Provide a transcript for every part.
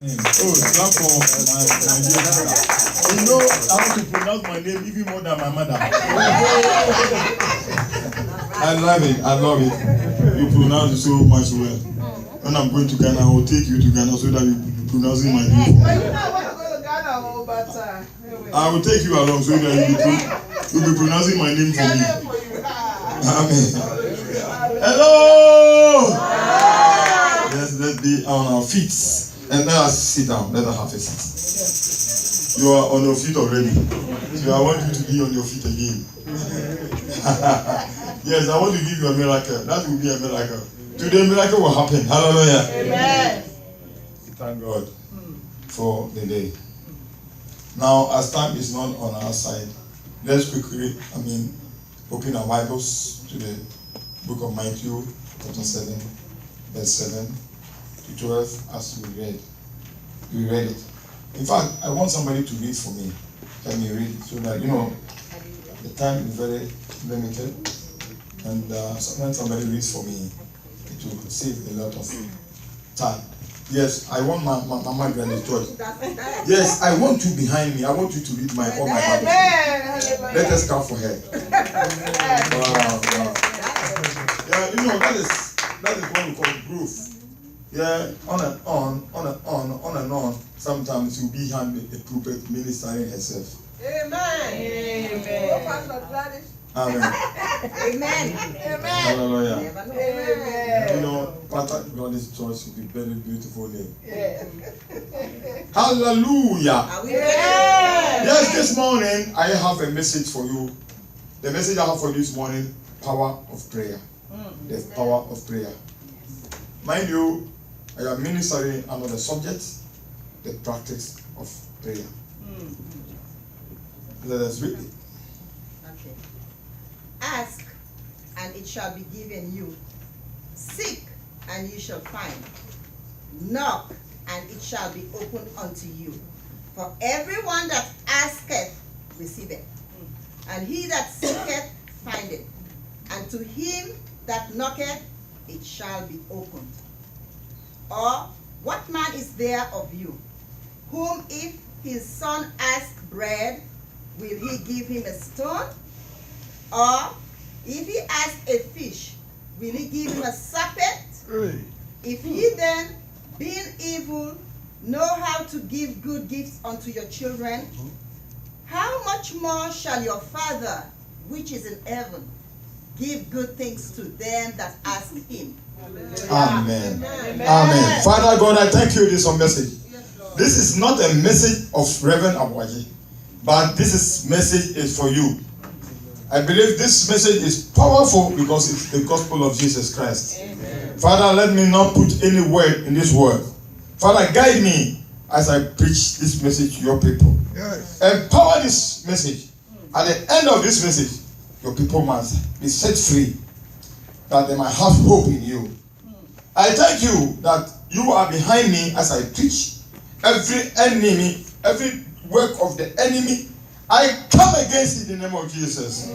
Oh, clap for my dear brother. You know how to pronounce my name even more than my mother. I love it. I love it. You pronounce it so much well. When I'm going to Ghana, I will take you to Ghana so that you be pronouncing my name. Well, you know I want to go to Ghana, but I will take you along so that you'll be pronouncing my name for me. Amen. Hello. Let's be on our feet and let us sit down. Let us have a seat. You are on your feet already, so I want you to be on your feet again. Yes, I want to give you a miracle. That will be a miracle. Today, miracle will happen. Hallelujah. Amen. Thank God for the day. Now, as time is not on our side, let's quickly, open our Bibles to the book of Matthew, chapter 7, verse 7 to 12, as we read. We read it. In fact, I want somebody to read for me. Let me read it so that, the time is very limited. And when somebody reads for me, it will save a lot of time. Yes, I want my Mama Granny George. Yes, I want you behind me. I want you to read all my Bible. Let us clap for her. Wow. Yeah, that is what we call growth. Yeah, on and on. Sometimes you'll be behind a pulpit ministering herself. Amen. Amen. Amen. Hallelujah. Amen. Pastor Gladys Church should be very beautiful name. Yeah. Hallelujah. Yeah. Yes, this morning I have a message for you. The message I have for you this morning, power of prayer. The power of prayer. Mind you, I am ministering under the subject, the practice of prayer. Let us read it. Okay. Ask, and it shall be given you. Seek, and you shall find. Knock, and it shall be opened unto you. For everyone that asketh, receiveth. And he that seeketh, findeth. And to him that knocketh, it shall be opened. Or, what man is there of you, whom if his son ask bread, will he give him a stone? Or, if he ask a fish, will he give him a serpent? If ye then, being evil, know how to give good gifts unto your children, how much more shall your Father, which is in heaven, give good things to them that ask him? Amen. Amen. Father God, I thank you this message. This is not a message of Reverend Abuaji, but this message is for you. I believe this message is powerful because it's the gospel of Jesus Christ. Amen. Father, let me not put any word in this word. Father, guide me as I preach this message to your people. Yes. Empower this message. At the end of this message, your people must be set free, that they might have hope in you. I thank you that you are behind me as I preach. Every enemy, every work of the enemy, I come against it in the name of Jesus.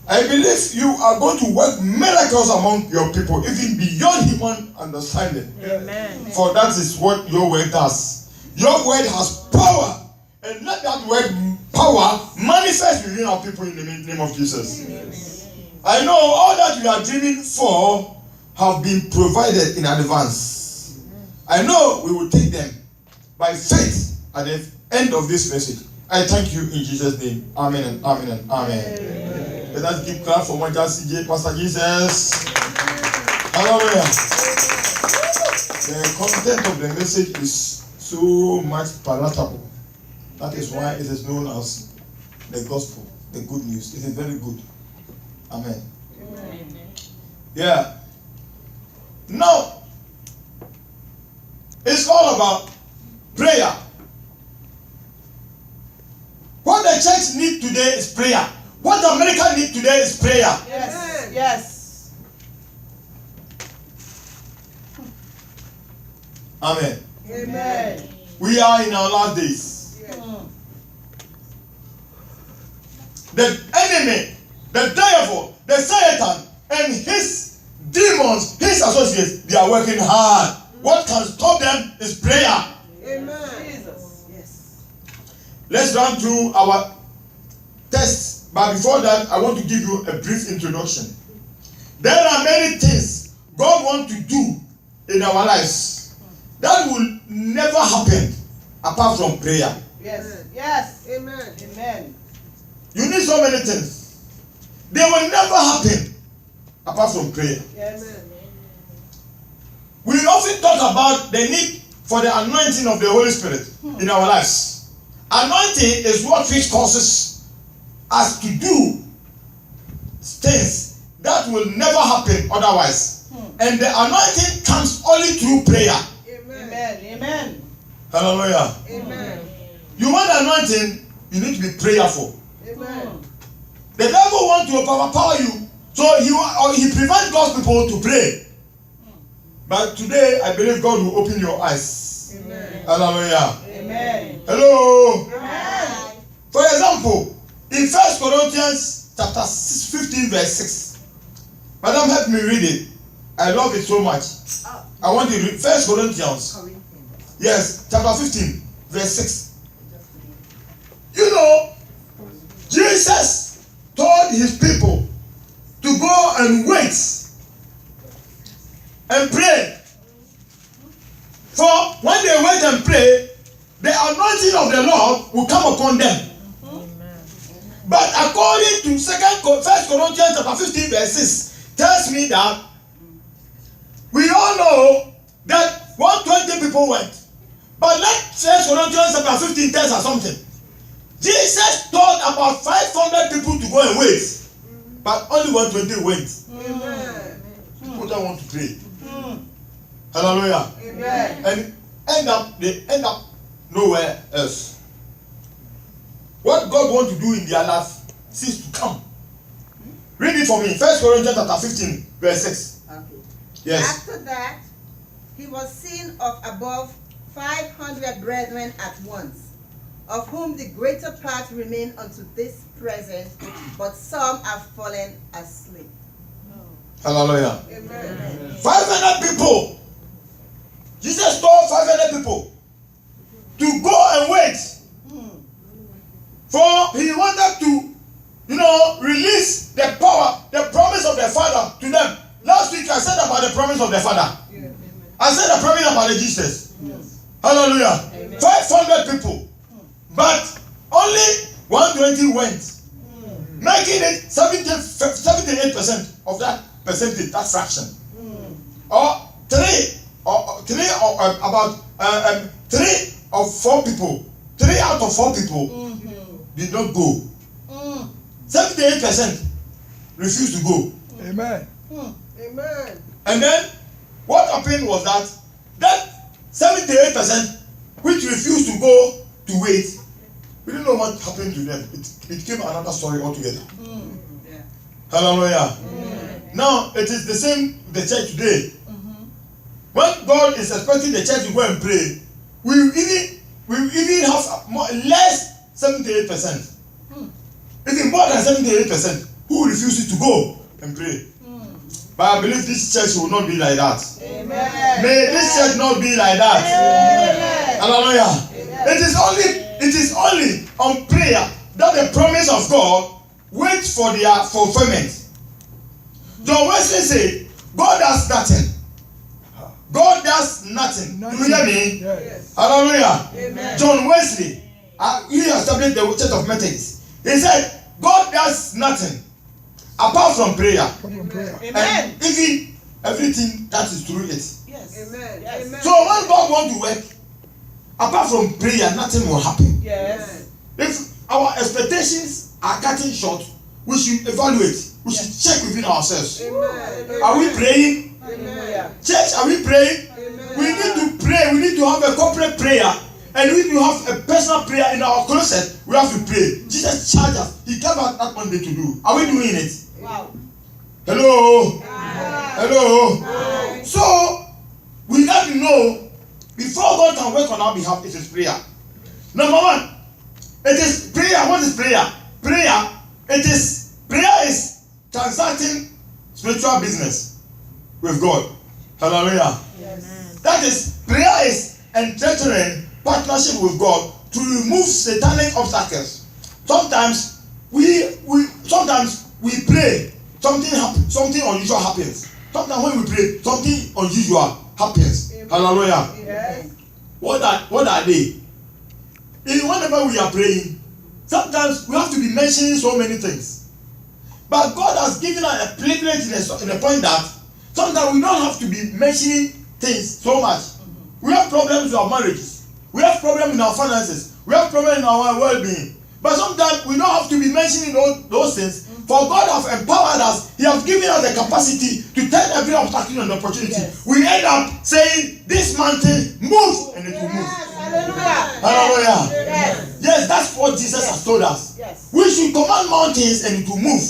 I believe you are going to work miracles among your people, even beyond human understanding. Amen. For that is what your word does. Your word has power, and let that word power manifest within our people in the name of Jesus. I know all that you are dreaming for have been provided in advance. I know we will take them by faith at the end of this message. I thank you in Jesus' name. Amen and amen and amen. Let us give clap for Pastor Jesus. Hallelujah. The content of the message is so much palatable. That is why it is known as the gospel, the good news. It is very good. Amen. Yeah. Now, it's all about prayer. What the church needs today is prayer. What America needs today is prayer. Yes. Yes. Amen. Amen. We are in our last days. Yes. The enemy, the devil, the Satan, and his demons, his associates, they are working hard. What can stop them is prayer. let's run through our text. But before that, I want to give you a brief introduction. There are many things God wants to do in our lives that will never happen apart from prayer. Yes. Yes. Amen. Amen. You need so many things. They will never happen apart from prayer. Yes. We often talk about the need for the anointing of the Holy Spirit in our lives. Anointing is what which causes us to do things that will never happen otherwise. And the anointing comes only through prayer. Amen. Amen. Hallelujah. Amen. You want anointing, you need to be prayerful. Amen. The devil wants to overpower you, so he prevents God's people to pray. But today, I believe God will open your eyes. Amen. Hallelujah. Amen. Hello. Amen. For example, in 1 Corinthians chapter 15 verse 6. Madam, help me read it. I love it so much. I want to read 1 Corinthians. Yes, chapter 15 verse 6. You know, Jesus told his people to go and wait and pray. For when they wait and pray, the anointing of the Lord will come upon them. But according to 1 Corinthians chapter 15 verse 6 tells me that we all know that 120 people went. But let 1 Corinthians chapter 15 tell us something. Jesus told about 500 people to go and wait. But only 120 went. Amen. People don't want to pray. Hallelujah. Amen. And they end up nowhere else. What God wants to do in their life seems to come. Read it for me. 1 Corinthians chapter 15, verse 6. Okay. Yes. After that, he was seen of above 500 brethren at once, of whom the greater part remain unto this present, but some have fallen asleep. Hallelujah. Amen. 500 people. Jesus told 500 people to go and wait. For he wanted to, release the power, the promise of the Father to them. Last week I said about the promise of the Father. I said the promise about the Jesus. Hallelujah. Amen. 500 people. But only 120 went. Making it 78% of that percentage, that fraction. Or about 3 of 4 people. 3 out of 4 people did not go. 78% refused to go. Amen. Amen. And then what happened was that 78% which refused to go to wait, we didn't know what happened to them. It became another story altogether. Yeah. Hallelujah. Now it is the same with the church today. When God is expecting the church to go and pray, we even have less 78%. Even more than 78% who refuses to go and pray. But I believe this church will not be like that. Amen. May this church not be like that. Amen. Hallelujah. It is only on prayer that the promise of God waits for their fulfillment. John Wesley said, God does nothing. God does nothing. Do you hear me? Yes. Hallelujah. Amen. John Wesley, he established the Church of Methodist. He said, God does nothing apart from prayer. Amen. And even everything that is through it. Yes. Amen. Yes. Amen. So when God wants to work, apart from prayer, nothing will happen. Yes. If our expectations are cutting short, we should evaluate. We should check within ourselves. Amen. Are we praying? Amen. Church, are we praying? Amen. We need to pray. We need to have a corporate prayer. And we need to have a personal prayer in our closet. We have to pray. Jesus charged us. He gave us that Monday to do. Are we doing it? Wow. Hello? Aye. Hello? Aye. So, we got to know, before God can work on our behalf, it is prayer. Number 1, it is prayer. What is prayer? Prayer is transacting spiritual business with God. Hallelujah. Yes. That is, prayer is entering partnership with God to remove satanic obstacles. Sometimes we pray, something unusual happens. Sometimes when we pray, something unusual happens. Hallelujah. Yes. What are they? Whenever we are praying, sometimes we have to be mentioning so many things. But God has given us a privilege in a point that sometimes we don't have to be mentioning things so much. We have problems with our marriages. We have problems in our finances. We have problems in our well-being. But sometimes we don't have to be mentioning those things. For God has empowered us. He has given us the capacity to turn every obstacle and opportunity. Yes. We end up saying, this mountain move, and it will move. Hallelujah. Hallelujah. Yes. Yes, that's what Jesus has told us. Yes. We should command mountains and it will move.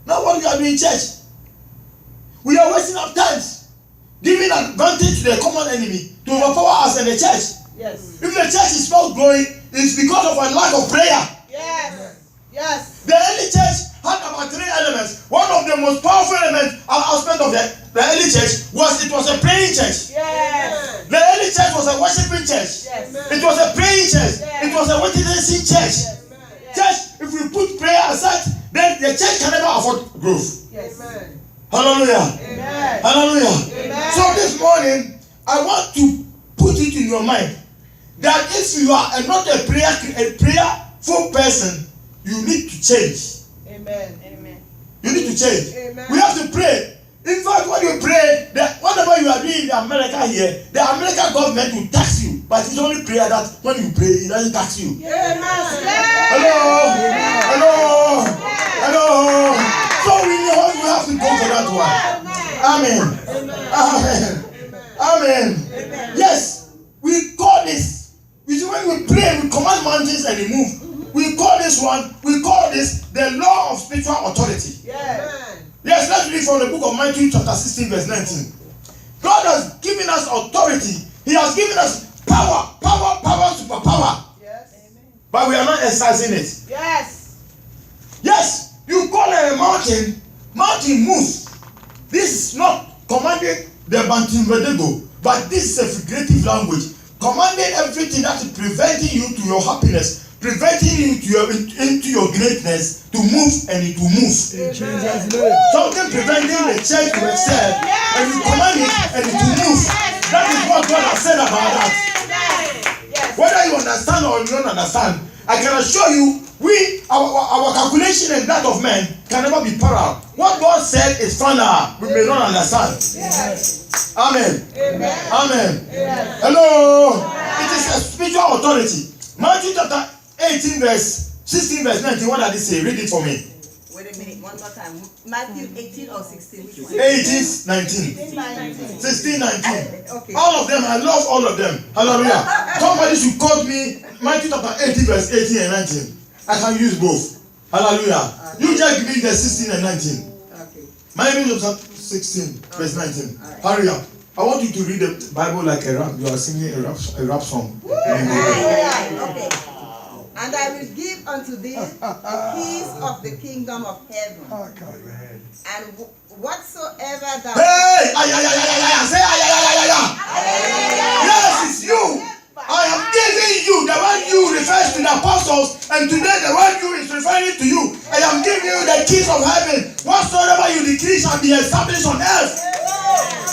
Now what we are doing in church, we are wasting our times, giving advantage to the common enemy to overpower us in the church. Yes. If the church is not growing, it's because of a lack of prayer. Yes. Yes. The early church had about 3 elements. One of the most powerful elements, aspect of the early church was it was a praying church. Yes. The early church was a worshiping church. Yes. It was a praying church. Yes. It was a witnessing church. Yes. Church, if we put prayer aside, then the church can never afford growth. Yes. Amen. Hallelujah. Amen. Hallelujah. Amen. So this morning, I want to put it in your mind that if you are not a prayerful person, you need to change. Amen. Amen. You need to change. Amen. We have to pray. In fact, when you pray, whatever you are doing in America here, the American government will tax you. But it's only prayer that when you pray, it doesn't tax you. Amen. Hello? Hello? Hello? So we have to go for that one. Amen. Amen. Amen. Yes, we call this. You see, when we pray, we command mountains and they move. We call this the law of spiritual authority. Yes. Yes, let's read from the book of Matthew chapter 16 verse 19. God has given us authority. He has given us power, superpower. Yes. But we are not exercising it. Yes. Yes, you call a mountain moves. This is not commanding the Bantimvedego, but this is a figurative language. Commanding everything that is preventing you to your happiness, preventing you to into your greatness to move, and it will move. Something preventing the church to excel, and you command it and it will move. That is what God has said about that. Whether you understand or you don't understand, I can assure you, our calculation and that of men can never be parallel. What God said is final. We may not understand. Amen. Amen. Hello. It is a spiritual authority. Matthew chapter 18 verse 16 verse 19. What did it say? Read it for me. Wait a minute, one more time. Matthew 18 or 16? Which one? 18, 19. 16, 19. Okay. All of them, I love all of them. Hallelujah. Somebody should quote me Matthew chapter 18 verse 18 and 19. I can use both. Hallelujah. You just give me the 16 and 19. Okay. Matthew chapter 16 verse 19. Hurry up. I want you to read the Bible like a rap. You are singing a rap song. Okay. And I will give unto thee the keys of the kingdom of heaven. And whatsoever thou... Hey! Say yes, it's you. I am giving you. The one you refers to the apostles, and today the one you is referring to you. I am giving you the keys of heaven. Whatsoever you decree shall be established on earth.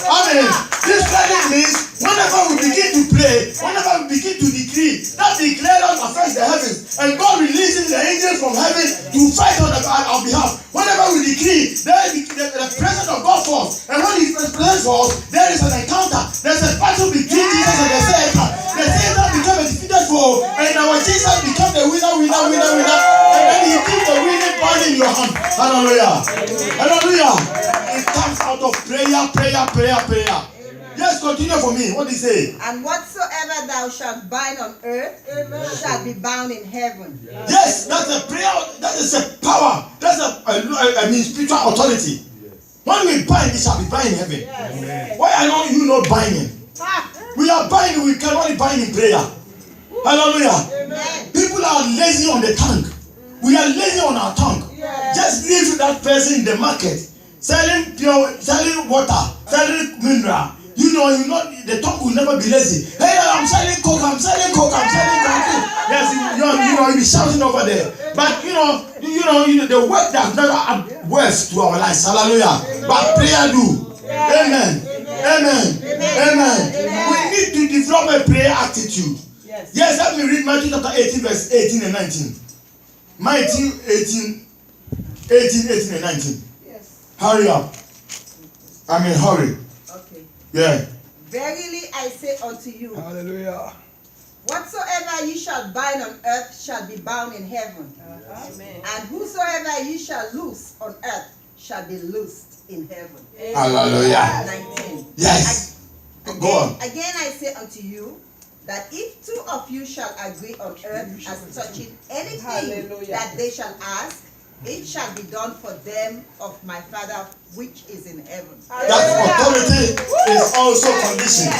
Amen. This credit means whenever we begin to pray, whenever we begin to decree, that declaration affects the heavens, and God releases the angels from heaven to fight on our behalf. Whenever we decree, the presence of God falls, and when His presence falls, there is an encounter. There's a battle between Jesus and the Satan. The Satan becomes a defeated foe, and our Jesus becomes the winner, and then He gives the winning ball in your hand. Hallelujah. Hallelujah. It comes out of prayer. Yes, continue for me. What did he say? And whatsoever thou shalt bind on earth shall be bound in heaven. Yes, that's a prayer. That is a power. That's a spiritual authority. When we bind, it shall be bound in heaven. Yes. Why are you not binding? We are binding. We can only bind in prayer. Hallelujah. Amen. People are lazy on the tongue. We are lazy on our tongue. Yes. Just leave that person in the market, selling water, selling mineral. The tongue will never be lazy. Hey, I'm selling coke. you'll be shouting over there. But the word does not add words to our lives. Hallelujah. But prayer do. Amen. Amen. Amen. We need to develop a prayer attitude. Yes, let me read Matthew chapter 18, verse 18 and 19. Matthew 18 and 19. Yes. Hurry up. Hurry. Okay. Yeah. Verily I say unto you, Hallelujah. whatsoever ye shall bind on earth shall be bound in heaven. Amen. And whosoever ye shall loose on earth shall be loosed in heaven. Hallelujah. 19. Yes. Go on. Again I say unto you, that if two of you shall agree on earth as touching anything Hallelujah. that they shall ask, it shall be done for them of my Father which is in heaven. That authority is also conditioned.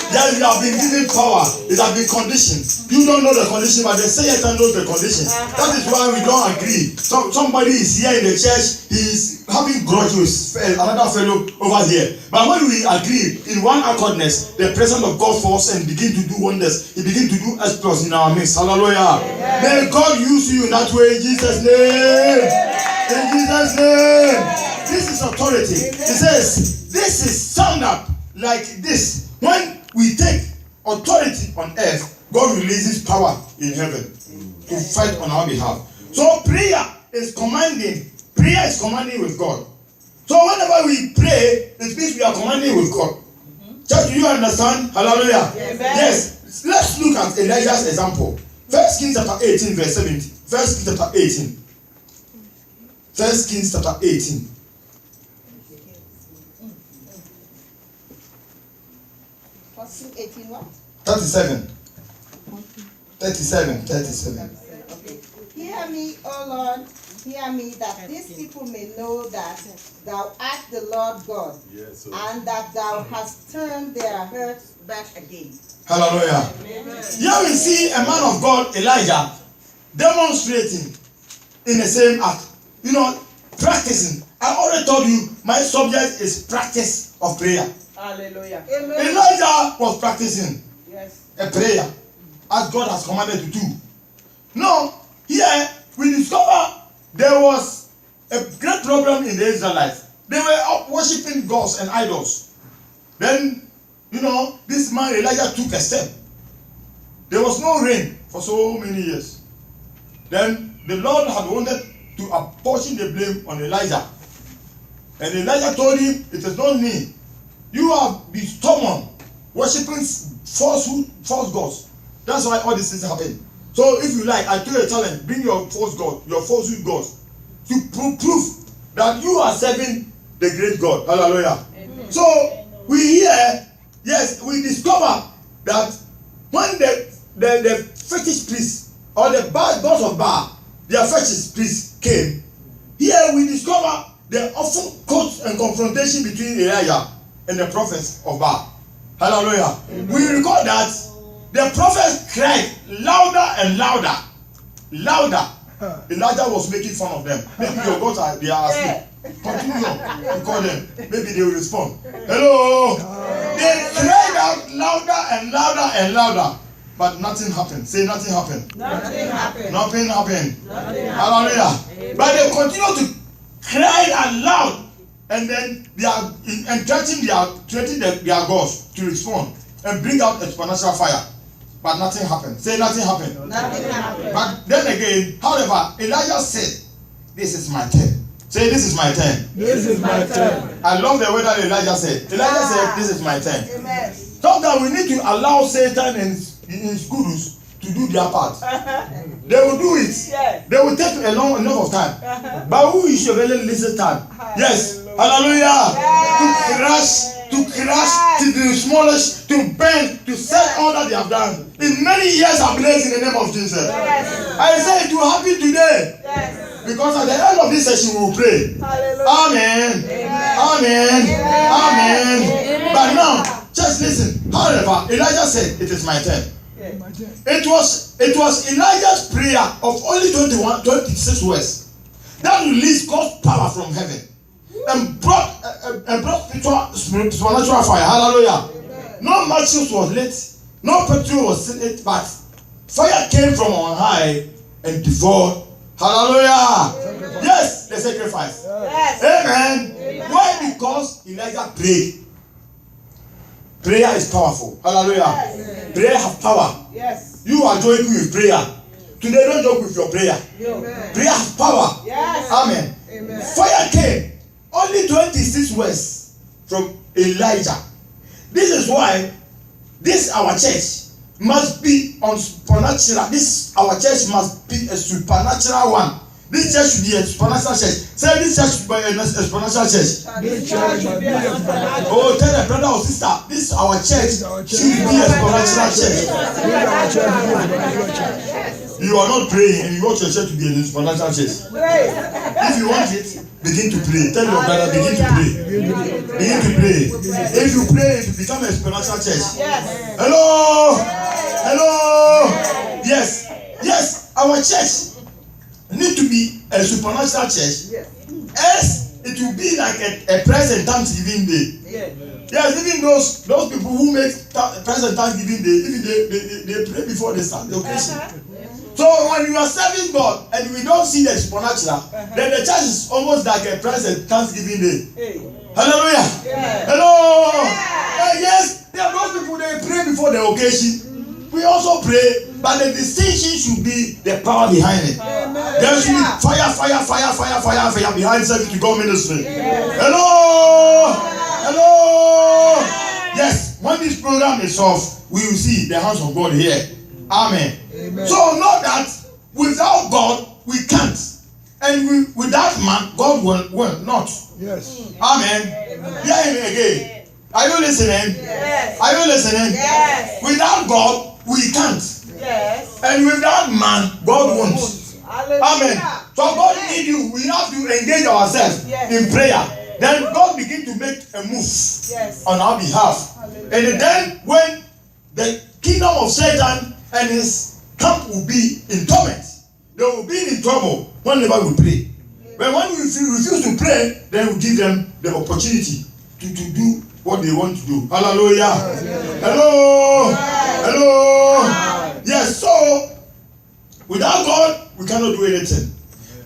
That you have been given power. It has been conditioned. You don't know the condition, but the Satan knows the condition. That is why we don't agree. Somebody is here in the church, he is having grudge with another fellow over here. But when we agree in one accordness, the presence of God falls and begin to do wonders. He begin to do exploits in our midst. Hallelujah. May God use you in that way in Jesus' name. In Jesus' name. This is authority. It says, this is summed up like this. When we take authority on earth, God releases power in heaven to fight on our behalf. So prayer is commanding. Prayer is commanding with God. So whenever we pray, it means we are commanding with God. Church, do you understand? Hallelujah. Yes. Let's look at Elijah's example. 1 Kings chapter 18, verse 17. 1 Kings chapter 18. 1 Kings chapter 18. First 18 what? 37. 37. Okay. Hear me, O Lord, hear me, that these people may know that thou art the Lord God, and that thou hast turned their hurts back again. Hallelujah. Here we see a man of God, Elijah, demonstrating in the same act. Practicing. I already told you my subject is practice of prayer. Hallelujah. Elijah was practicing Yes. a prayer as God has commanded to do. Now, here we discover there was a great problem in the Israelites. They were up worshiping gods and idols. Then, this man Elijah took a step. There was no rain for so many years. Then the Lord had wanted to apportion the blame on Elijah. And Elijah told him, it is not me. You have been stubborn, worshipping false gods. That's why all these things happen. So if you like, I told you a challenge, bring your false God, your falsehood gods, to prove that you are serving the great God. Hallelujah. Amen. So we hear, yes, we discover that when the fetish priests or the gods of Baal, their fetish priests came, here we discover the often caught and confrontation between Elijah and the prophets of Baal. Hallelujah. Amen. We record that the prophets cried louder and louder. Elijah was making fun of them. Maybe your gods they are asleep. Continue on. You call them. Maybe they will respond. Hello. They cried out louder and louder. But nothing happened. Say nothing happened. Nothing happened. Nothing happened. Hallelujah. Amen. But they continue to cry out loud, and then they are threatening their gods to respond and bring out a supernatural fire. But nothing happened. Say nothing happened. Nothing happened. But then again, however, Elijah said, "This is my turn." Say, "This is my turn." This is my turn. I love the way that Elijah said. Elijah said, "This is my turn." Amen. Sometimes we need to allow Satan and his gurus to do their part. They will do it. Yes. They will take enough of time. But who should really listen time? Yes. Hallelujah. To crush, to demolish, to bend, to set all that they have done. In many years ablaze in the name of Jesus. Yes. I say it will happen today. Yes. Because at the end of this session we will pray. Hallelujah. Amen. Amen. Amen. Amen. But now, just listen. However, Elijah said, "It is my turn." It was Elijah's prayer of only 26 words that released God's power from heaven and brought supernatural fire. Hallelujah. No matches was lit, no petrol was lit, but fire came from on high and devour. Hallelujah. Yes, the sacrifice. Yes. Amen. Why? Because Elijah prayed. Prayer is powerful. Hallelujah. Prayer has power. Yes. You are joking with prayer. Today, don't joke with your prayer. Amen. Prayer has power. Yes. Amen. Amen. Fire came. Only 26 words from Elijah. This is why this our church must be on supernatural. This our church must be a supernatural one. This church should be a supernatural church. Say this church should be a supernatural church. This church should be a supernatural. Oh, tell a brother or sister, this our church should be a supernatural church. You are not praying and you want your church to be a supernatural church. If you want it, begin to pray. Tell your brother, begin to pray. Begin to pray. If you pray, it will become a supernatural church. Yes. Hello? Hello? Yes. Yes, our church need to be a supernatural church. Else, it will be like a present Thanksgiving day. Yes, even those people who make present Thanksgiving day, even they pray before they start the occasion. So when you are serving God and we don't see the supernatural, then the church is almost like a present Thanksgiving day. Hallelujah. Hello. Yes, there are those people they pray before the occasion. We also pray, but the distinction should be the power behind it. There should be fire behind service to God ministry. Hello. Hello. Yes, when this program is off, we will see the hands of God here. Amen. So know that without God we can't, and without man God will not. Yes. Amen. Hear me again. Are you listening? Yes. Are you listening? Yes. Without God we can't, Yes. and without man God won't. Hallelujah. Amen. So God need you. We have to engage ourselves in prayer. Then God begin to make a move on our behalf. And then when the kingdom of Satan and his camp will be in torment, they will be in trouble whenever we pray. But when we refuse to pray, then we give them the opportunity to do what they want to do. Hallelujah. Hello. Hello. Yes, so without God, we cannot do anything.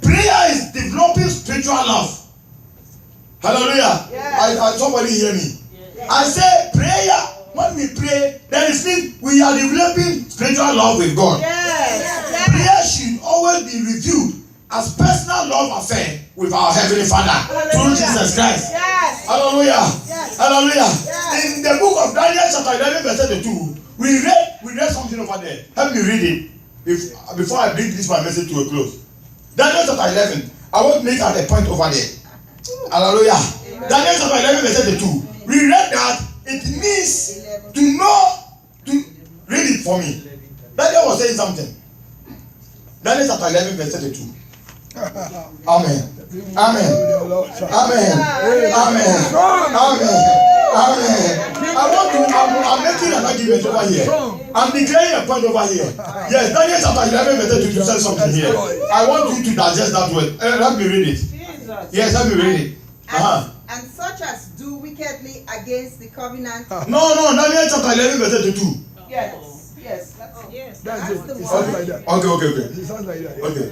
Prayer is developing spiritual love. Hallelujah. Somebody hear me. I say prayer, when we pray, then it means we are developing spiritual love with God. Prayer should always be reviewed as personal love affair with our Heavenly Father through Jesus Christ. Hallelujah. Hallelujah. In the book of Daniel chapter 11 verse 32, we read something over there. Help me read it before I bring this my message to a close. Daniel chapter 11, I want to make a point over there. Hallelujah. Daniel chapter 11 verse 32. We read that it means to know, to read it for me. Daniel was saying something. Daniel chapter 11 verse 32. Amen. Amen. Amen. Amen. Amen. Amen. I'm making an argument over here. I'm declaring a point over here. Yes, Daniel chapter 11 verse 32 says something here. I want you to digest that word. Let me read it. Yes, let me read it. And such as do wickedly against the covenant. No, Daniel chapter 11 verse 32. Yes. That's it. the It one. sounds like that. Okay. It sounds like that. Okay.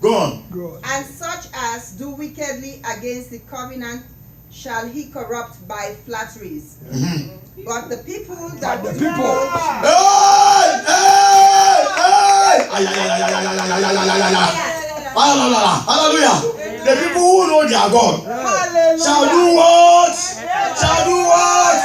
Go on. Go on. And such as do wickedly against the covenant shall he corrupt by flatteries. But the people that The do people. Hallelujah. The people who know their God shall do what? Shall do what?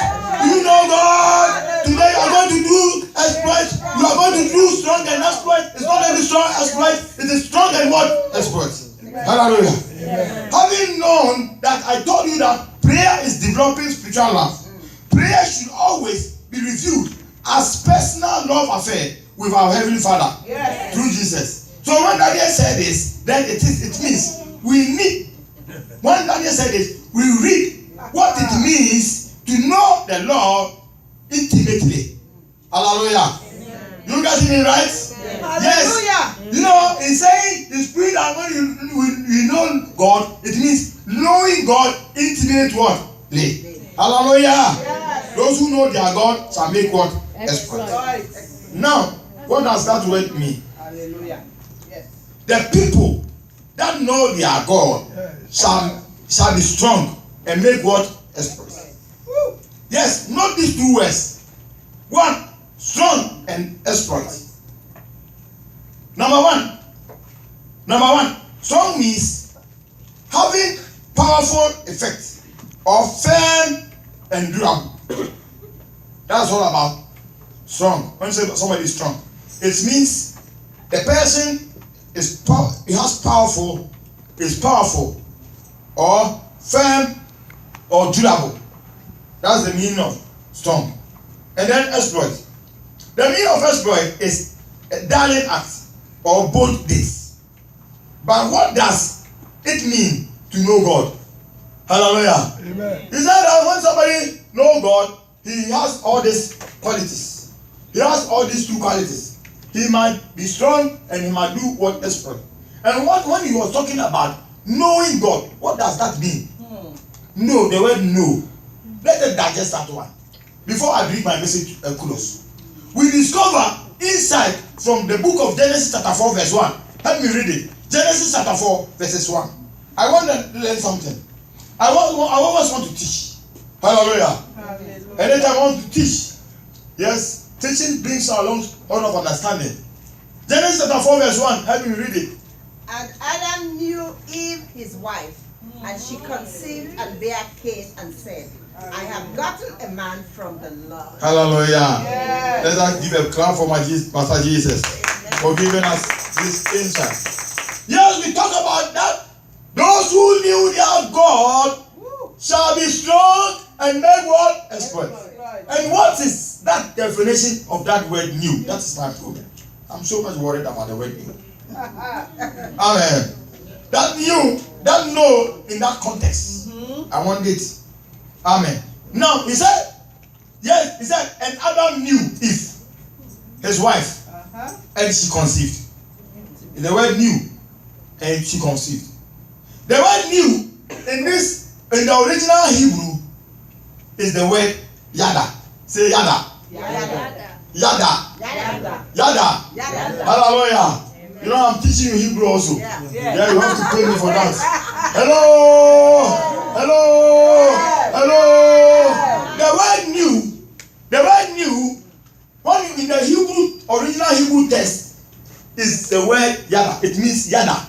You know God. Today you are going to do exploit. You are going to do strong and exploit. It's not any strong exploit. It is strong and what? Exploit. Hallelujah. Having known that I told you that prayer is developing spiritual love, prayer should always be reviewed as personal love affair with our Heavenly Father through Jesus. So when Daniel said this, then it means we need. When Daniel said this, we read what it means to know the Lord intimately. Hallelujah. You guys hear me right? Yes. You know, in saying the spirit and when you know God, it means knowing God intimately. Hallelujah. Those who know their God shall make what? Exploit. Now, what does that word mean? Hallelujah. Yes. the people that know their God shall be strong and make what? Exploits. Yes, note these two words. One, strong and exploit. Number one, strong means having powerful effect or firm and durable. That's all about strong. When you say somebody is strong, it means the person is powerful or firm or durable. That's the meaning of strong. And then exploit. The meaning of exploit is a darling act or bold deeds. But what does it mean to know God? Hallelujah. Amen. He said that when somebody knows God, he has all these qualities. He has all these two qualities. He might be strong and he might do what exploit. And when he was talking about knowing God, what does that mean? No, the word know. Let us digest that one. Before I bring my message to a close. We discover inside from the book of Genesis chapter 4 verse 1. Let me read it. Genesis chapter 4 verses 1. I want to learn something. I always want to teach. Hallelujah. Anytime I want to teach. Yes, teaching brings along all of understanding. Genesis chapter 4 verse 1. Let me read it. And Adam knew Eve his wife, and she conceived and bare Cain and said, I have gotten a man from the Lord. Hallelujah. Yes. Let us give a clap for my Master Jesus for giving us this insight. Yes, we talk about that. Those who knew their God shall be strong and make what? Exploit. And what is that definition of that word new? That is my problem. I'm so much worried about the word new. Amen. That new, that know in that context. I want it. Amen. Now he said, yes, he said, and Adam knew Eve, his wife, and she conceived. The word knew, and she conceived. The word knew in the original Hebrew is the word yada. Say yada. Yada. Yada. Yada. Yada. Yada. Hallelujah. You know, I'm teaching you Hebrew also. Yeah. Yeah, you have to pay me for that. Hello. The word new, when in the Hebrew, original Hebrew text, is the word yada. It means yada.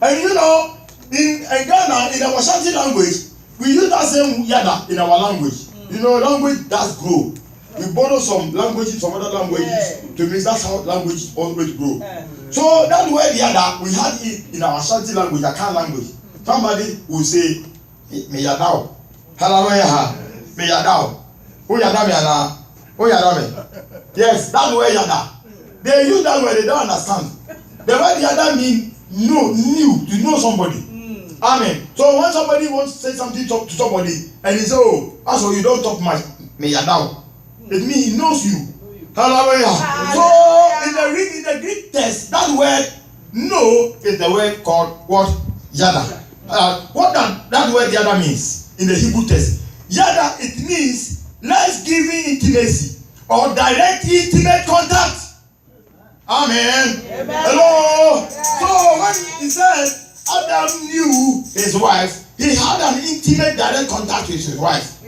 And you know, in Ghana, in our Shanti language, we use that same yada in our language. You know, language does grow. We borrow some languages from other languages to mean that's how language always grow. So that word yada, we had it in our Shanti language, the Akan language. Somebody will say, me yadao. Hallelujah. Me yadao. Who yada me ana? Who yada me? Yes, that word yada. They use that word, they don't understand. The word yada means new, to know somebody. Amen. So when somebody wants to say something to somebody, and he says, oh, also you don't talk much, me yadao. It means he knows you. Hallelujah. So in the Greek text, that word know is the word called what? Yada. What that word yada means in the Hebrew text? Yada, it means life-giving intimacy or direct intimate contact. Amen. Hello. So when he said Adam knew his wife, he had an intimate direct contact with his wife.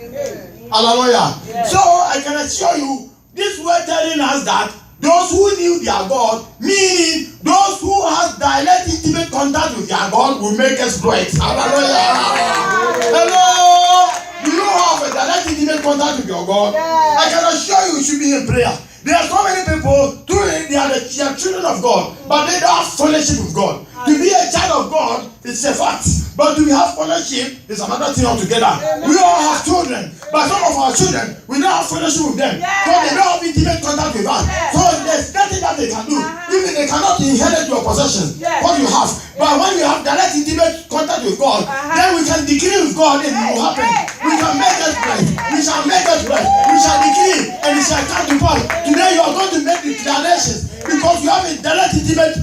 Hallelujah. So I can assure you, this word telling us that those who knew their God, meaning those who have direct intimate contact with their God, will make exploits. Hallelujah. Hello. Do you have a direct intimate contact with your God? I can assure you should be in prayer. There are so many people, they are children of God, but they don't have fellowship with God. To be a child of God is a fact, but to have fellowship is another thing altogether. We all have children, but some of our children, we don't have fellowship with them, so they don't have intimate contact with us. So there's nothing that they can do. Even they cannot inherit your possessions, what you have. But when you have direct intimate contact with God, then we can decree with God and it will happen. We can make us pray. We shall make us pray. We shall decree and it shall come to pass. Today you are going to make declarations because you have a direct intimate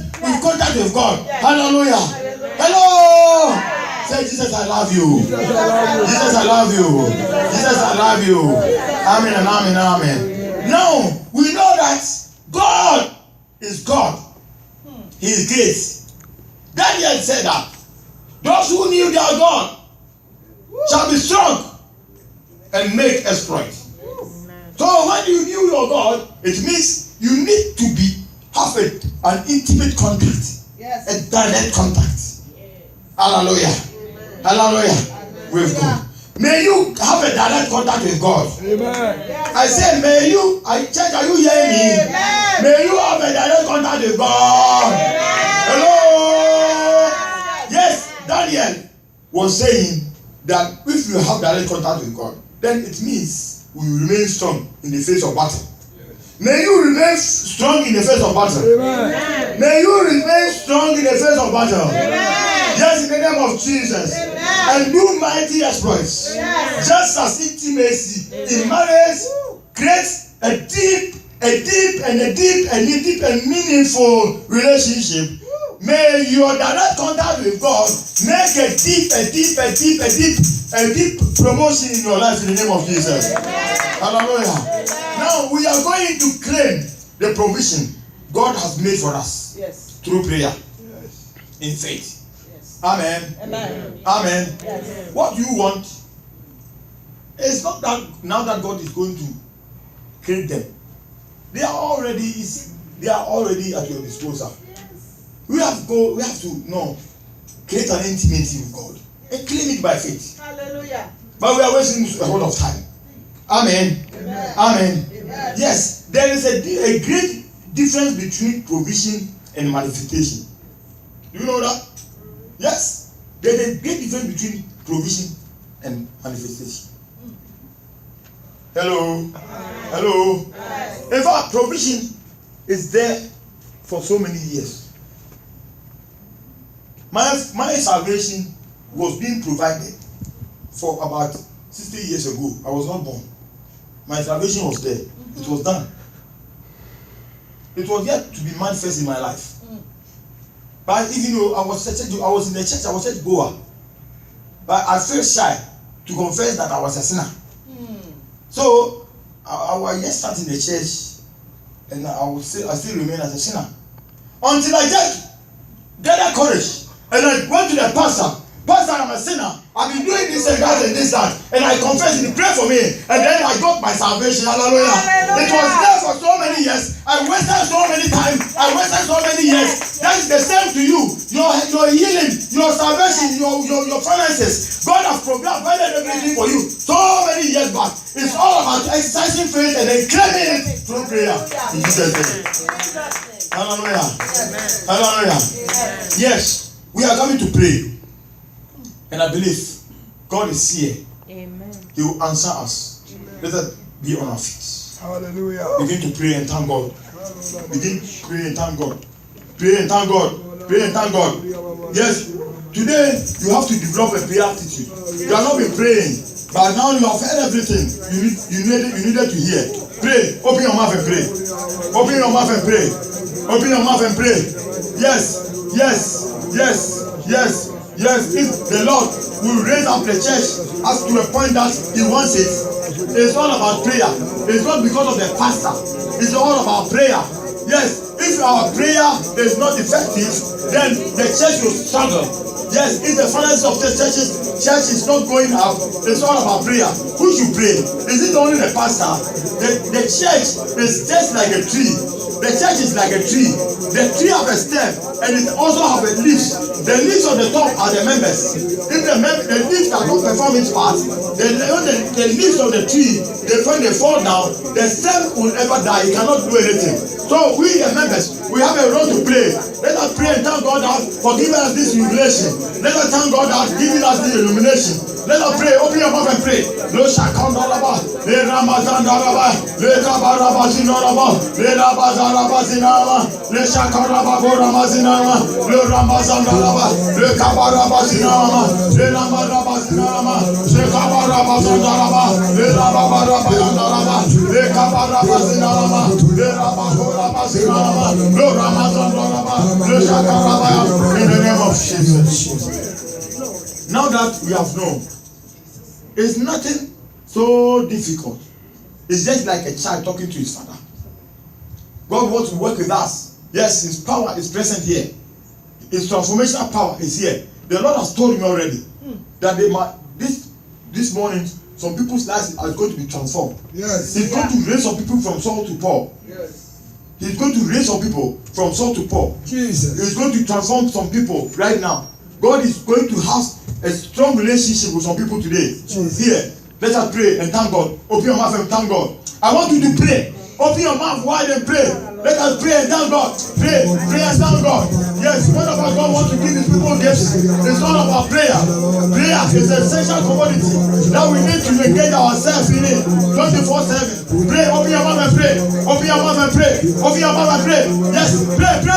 contact with God. Hallelujah. Hello. Say, Jesus, I love you. Jesus, I love you. Jesus, I love you. Amen and amen and amen. Now, we know that God is God. He is great. Daniel said that those who knew their God shall be strong and make exploit. So when you knew your God, it means you need to have an intimate contact, a direct contact. Hallelujah. Hallelujah. With God. May you have a direct contact with God. Amen. I say, may you, church, are you hearing me? Amen. May you have a direct contact with God. Hello. Yes, Daniel was saying that if you have direct contact with God, then it means we will remain strong in the face of battle. May you remain strong in the face of battle. Amen. May you remain strong in the face of battle. Amen. Yes, in the name of Jesus. Amen. And do mighty exploits. Yes. Just as intimacy in marriage creates a deep and meaningful relationship. May your direct contact with God make a deep promotion in your life in the name of Jesus. Hallelujah. Now we are going to claim the provision God has made for us through prayer in faith. Amen. Amen. Amen. Yes. What you want is not that now that God is going to create them. They are already at your disposal. We have to create an intimacy with God and claim it by faith. Hallelujah. But we are wasting a whole lot of time. Amen. Amen. Amen. Amen. Yes, there is a great difference between provision and manifestation. Do you know that? Yes, there is a great difference between provision and manifestation. Hello. Hello. In fact, provision is there for so many years. My salvation was being provided for about 60 years ago. I was not born. My salvation was there. It was done. It was yet to be manifest in my life. But even though I was in the church, I was church goer. But I felt shy to confess that I was a sinner. So I was just starting the church, and I still remain as a sinner until I just gathered courage and I went to the pastor. Pastor, I'm a sinner. I've been doing this and that and this that, and I confess, he prayed for me, and then I got my salvation. Hallelujah. It was there for so many years. I wasted so many time. I wasted so many years. That is the same to you. Your healing, your salvation, your finances. God has provided everything for you so many years back. It's all about exercising faith and then claiming it through prayer. In Jesus' name. Hallelujah. Hallelujah. Yes, we are coming to pray. And I believe God is here. Amen. He will answer us. Let us be on our feet. Hallelujah. Begin to pray and thank God. Begin to pray and thank God. Pray and thank God. Pray and thank God. Yes, today you have to develop a prayer attitude. You have not been praying, but now you have heard everything you needed to hear. Pray. Open your mouth and pray. Open your mouth and pray. Open your mouth and pray. Yes, yes, yes, yes. Yes, if the Lord will raise up the church as to a point that He wants it, it's all about prayer. It's not because of the pastor. It's all about prayer. Yes, if our prayer is not effective, then the church will struggle. Yes, if the finances of the church is not going up, it's all about prayer. Who should pray? Is it only the pastor? The church is just like a tree. The church is like a tree. The tree have a stem and it also have a leaves. The leaves on the top are the members. If the leaves cannot perform its part, then the leaves of the tree, when they fall down, the stem will never die. It cannot do anything. So we the members, we have a role to play. Let us pray and thank God for giving us this revelation. Let us thank God for giving us this illumination. Let us pray. Open your mouth and pray. Lo shakandaraba, le ramazandaraba, le kabaraba zinaraba, le rabazaraba zinaraba, le shakaraba gorama zinaraba, le ramazandaraba, le kabaraba zinaraba, le ramaraba zinaraba, le kabaraba zinaraba, le rabaraba zinaraba, le kabaraba zinaraba, le rabagoraba zinaraba, le ramazandaraba, le shakaraba. In the name of Jesus. Now that we have known, it's nothing so difficult. It's just like a child talking to his father. God wants to work with us. Yes, His power is present here. His transformational power is here. The Lord has told me already that they might, this morning some people's lives are going to be transformed. Yes. He's going to raise some people from Saul to Paul. Yes. He's going to raise some people from Saul to Paul. Jesus. He's going to transform some people right now. God is going to have a strong relationship with some people today. Here, let us pray and thank God. Open your mouth and thank God. I want you to pray. Open your mouth wide and pray. Let us pray and thank God. Pray and thank God. Yes, one of our God wants to give his people gifts. It's all about prayer. Prayer is an essential commodity that we need to engage ourselves in it 24/7. Pray, open your mouth and pray. Open your mouth and pray. Open your mouth and pray. Yes, pray. In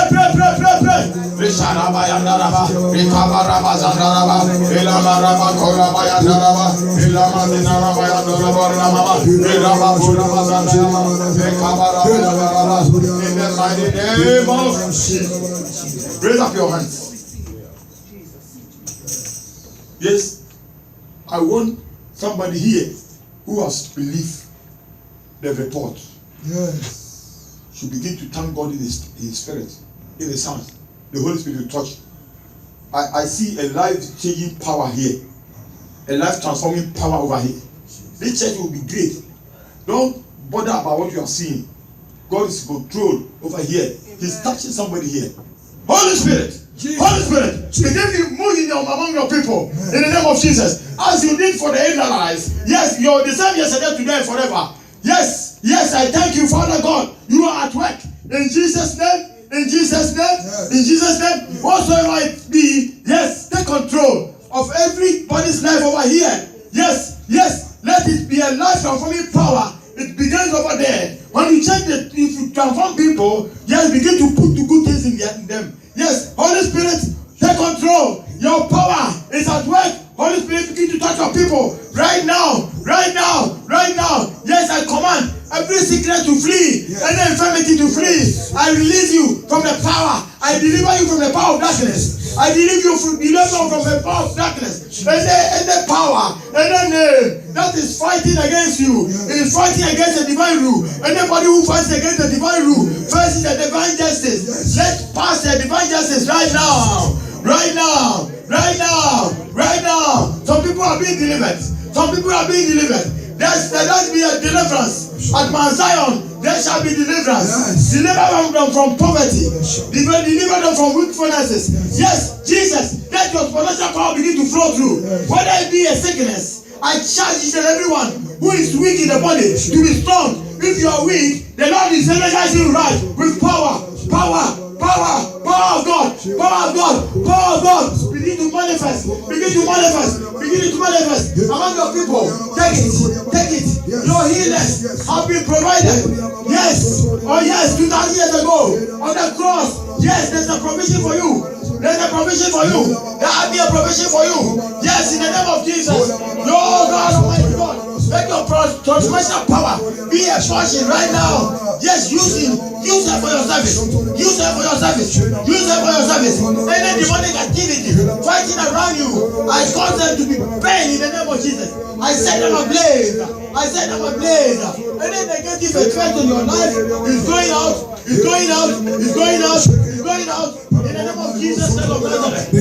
the mighty name of Jesus. Raise up your hands. Yes, I want somebody here who has believed the report. Yes. Should begin to thank God in his spirit, in his hands. The Holy Spirit will touch. I see a life-changing power here, a life-transforming power over here. This church will be great. Don't bother about what you are seeing. God is in control over here. He's touching somebody here. Holy Spirit, Holy Spirit, begin to move in among your people in the name of Jesus, as you did for the Israelites. Yes, you're the same yesterday, today, and forever. Yes, I thank you, Father God. You are at work in Jesus' name. In Jesus' name, in Jesus' name, whatsoever it be, yes, take control of everybody's life over here. Yes, let it be a life transforming power. It begins over there. When you check if you transform people, yes, begin to put the good things in them. Yes, Holy Spirit, take control. Your power is at work. Holy Spirit, begin to touch your people right now. Yes, I command every sickness to flee, any infirmity to flee. I release you from the power. I deliver you from the power of darkness. I deliver you from the power of darkness. Any power, any name that is fighting against you, is fighting against the divine rule. Anybody who fights against the divine rule, faces the divine justice. Let's pass the divine justice right now. Some people are being delivered. There shall be a deliverance. At Mount Zion, there shall be deliverance. Deliver them from poverty. Deliver them from weaknesses. Yes, Jesus, let your supernatural power begin to flow through. Whether it be a sickness, I charge each and everyone who is weak in the body to be strong. If you are weak, the Lord is energizing you right with power of God. Begin to manifest among your people. Take it. Your healers have been provided. Yes, 2,000 years ago on the cross. Yes, there's a provision for you. There will be a provision for you. Yes, in the name of Jesus. Your God, Almighty God, let your transformational power be a portion right now. Yes, use it for your service. Any demonic activity fighting around you, I cause them to be burned in the name of Jesus. I set them ablaze. Any negative effect on your life is going out. In the name of Jesus, Son of Nazareth. In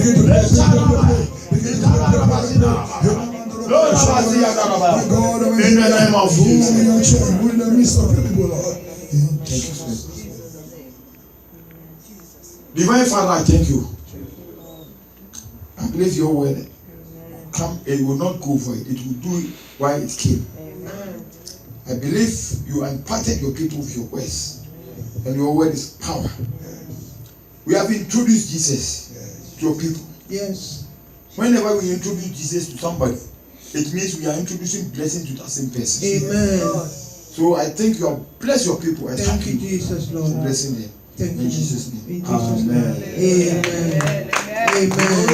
the name of Jesus. Divine Father, I thank you. I believe your word come, it will not go for it. It will do why it came. I believe you imparted your people with your words. And your word is power. We have introduced Jesus to your people. Yes. Whenever we introduce Jesus to somebody, it means we are introducing blessing to that same person. Amen. So I think you have blessed your people. And Thank you, Jesus, Lord. for blessing them. Thank In you. Jesus' name. In Jesus' name. Amen.